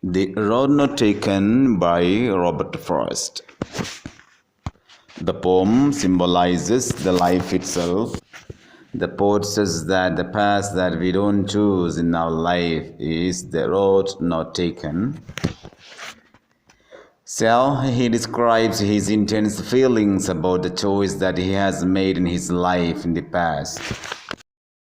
The Road Not Taken by Robert Frost. The poem symbolizes the life itself. The poet says that the path that we don't choose in our life is the road not taken. So he describes his intense feelings about the choice that he has made in his life in the past.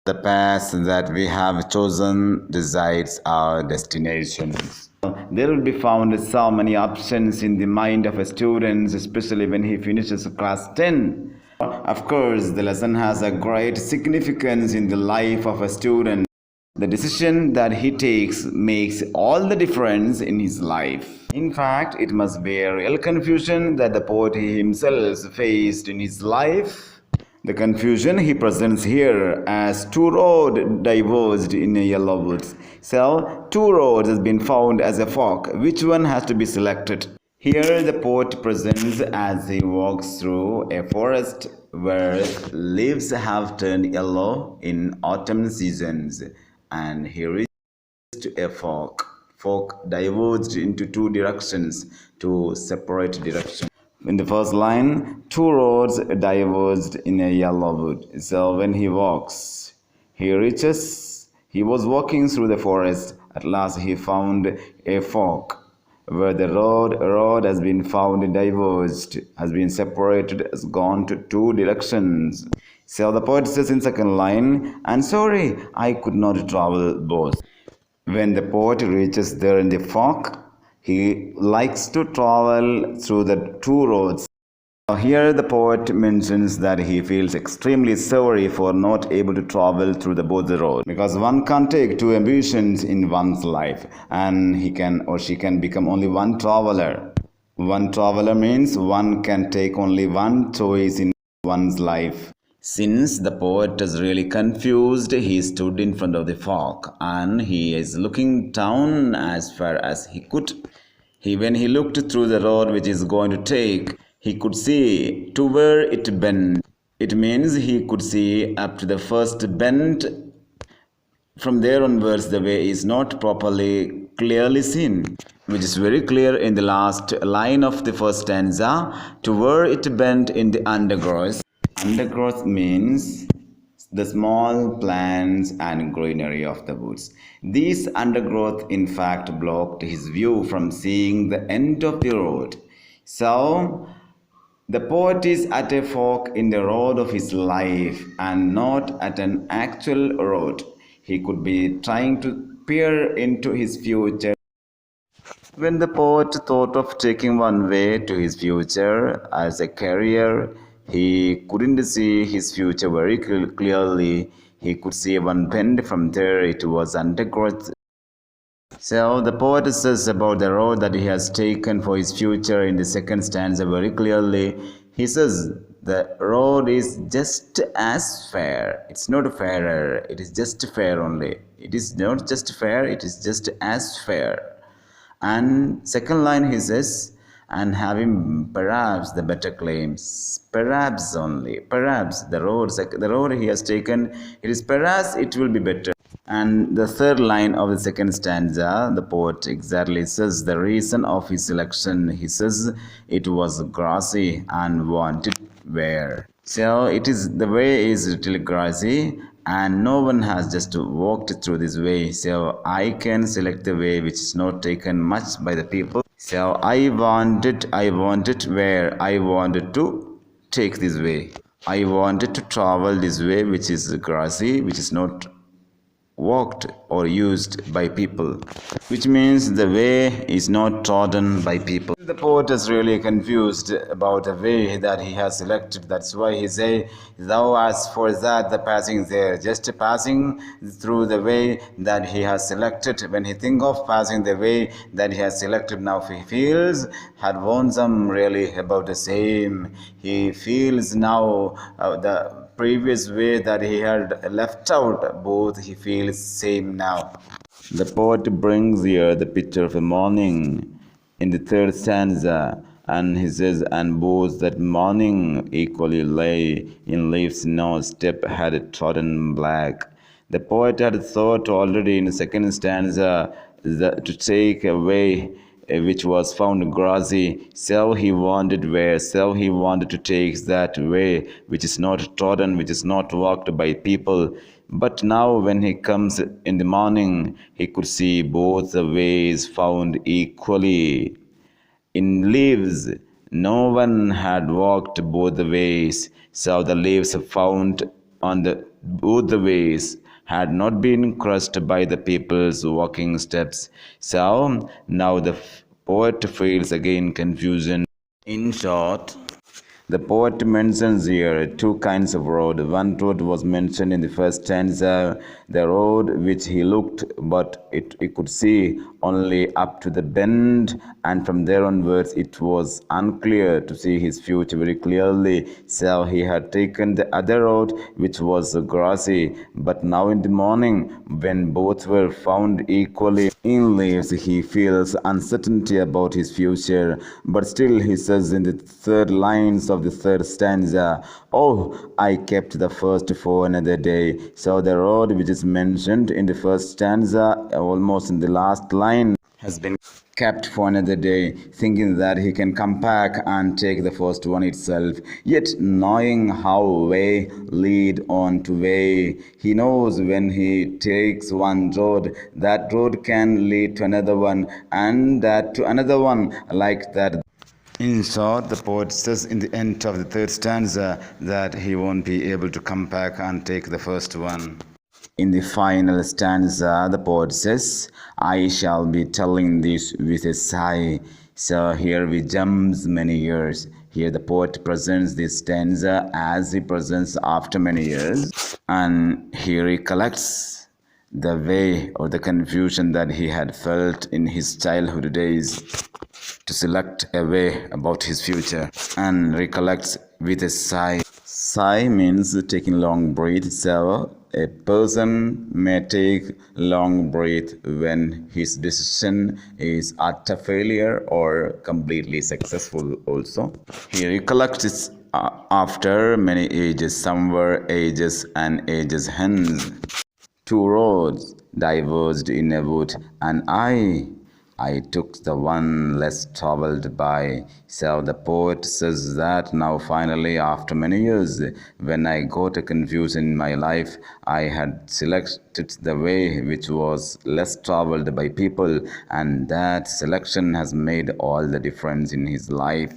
The path that we have chosen decides our destinations. There will be found so many options in the mind of a student, especially when he finishes class 10. Of course, the lesson has a great significance in the life of a student. The decision that he takes makes all the difference in his life. In fact, it must be a real confusion that the poet himself faced in his life. The confusion he presents here as two roads diverged in a yellow woods. So, two roads has been found as a fork. Which one has to be selected? Here the poet presents as he walks through a forest where leaves have turned yellow in autumn seasons, and he reaches to a fork. Fork diverged into two directions, two separate directions. In the first line, two roads diverged in a yellow wood. So when he walks, he was walking through the forest. At last he found a fork where the road has been found diverged, has been separated, has gone to two directions. So the poet says in second line, and sorry, I could not travel both. When the poet reaches there in the fork, he likes to travel through the two roads. Here the poet mentions that he feels extremely sorry for not able to travel through both the roads, because one can't take two ambitions in one's life, and he can or she can become only one traveler. One traveler means one can take only one choice in one's life. Since the poet is really confused, he stood in front of the fork and he is looking down as far as he could. When he looked through the road which is going to take, he could see to where it bent. It means he could see up to the first bend. From there onwards, the way is not properly clearly seen, which is very clear in the last line of the first stanza, to where it bent in the undergrowth. Undergrowth means the small plants and greenery of the woods. This undergrowth in fact blocked his view from seeing the end of the road. So, the poet is at a fork in the road of his life and not at an actual road. He could be trying to peer into his future. When the poet thought of taking one way to his future as a career, he couldn't see his future very clearly. He could see one bend from there, it was undergrowth. So the poet says about the road that he has taken for his future in the second stanza very clearly. He says the road is just as fair. It's not fairer, it is just fair only. It is not just fair, it is just as fair. And second line he says, and having perhaps the better claims, perhaps only, perhaps the road he has taken, it is perhaps it will be better. And the third line of the second stanza, the poet exactly says the reason of his selection. He says it was grassy and wanted wear. So it is, the way is little grassy and no one has just walked through this way. So I can select the way which is not taken much by the people. So I wanted where I wanted to take this way. I wanted to travel this way which is grassy, which is not walked or used by people, which means the way is not trodden by people. The poet is really confused about the way that he has selected. That's why he say, thou as for that the passing there, just passing through the way that he has selected. When he think of passing the way that he has selected, now he feels had won some really about the same. He feels now the previous way that he had left out, both he feels same now. The poet brings here the picture of a morning in the third stanza, and he says, and both that morning equally lay in leaves, no step had trodden black. The poet had thought already in the second stanza to take a way which was found grassy. So he wanted where, so he wanted to take that way which is not trodden, which is not walked by people. But now, when he comes in the morning, he could see both the ways found equally. In leaves, no one had walked both the ways, so the leaves found on the both the ways had not been crushed by the people's walking steps. So now the poet feels again confusion. In short, the poet mentions here two kinds of road. One road was mentioned in the first stanza, the road which he looked, but he could see only up to the bend, and from there onwards it was unclear to see his future very clearly. So he had taken the other road which was grassy, but now in the morning, when both were found equally in leaves, he feels uncertainty about his future. But still, he says in the third lines of the third stanza, "Oh, I kept the first for another day." So the road which is mentioned in the first stanza, almost in the last line, has been kept for another day, thinking that he can come back and take the first one itself. Yet, knowing how way lead on to way, he knows when he takes one road, that road can lead to another one, and that to another one, like that. In short, the poet says in the end of the third stanza that he won't be able to come back and take the first one. In the final stanza, the poet says, "I shall be telling this with a sigh." So here we jumps many years. Here the poet presents this stanza as he presents after many years, and he recollects the way or the confusion that he had felt in his childhood days to select a way about his future, and recollects with a sigh. Sigh means taking long breath. So a person may take long breath when his decision is utter failure or completely successful also. He recollects after many ages, somewhere ages and ages hence. Two roads diverged in a wood, and I took the one less traveled by. So the poet says that now finally, after many years, when I got a confusion in my life, I had selected the way which was less traveled by people, and that selection has made all the difference in his life.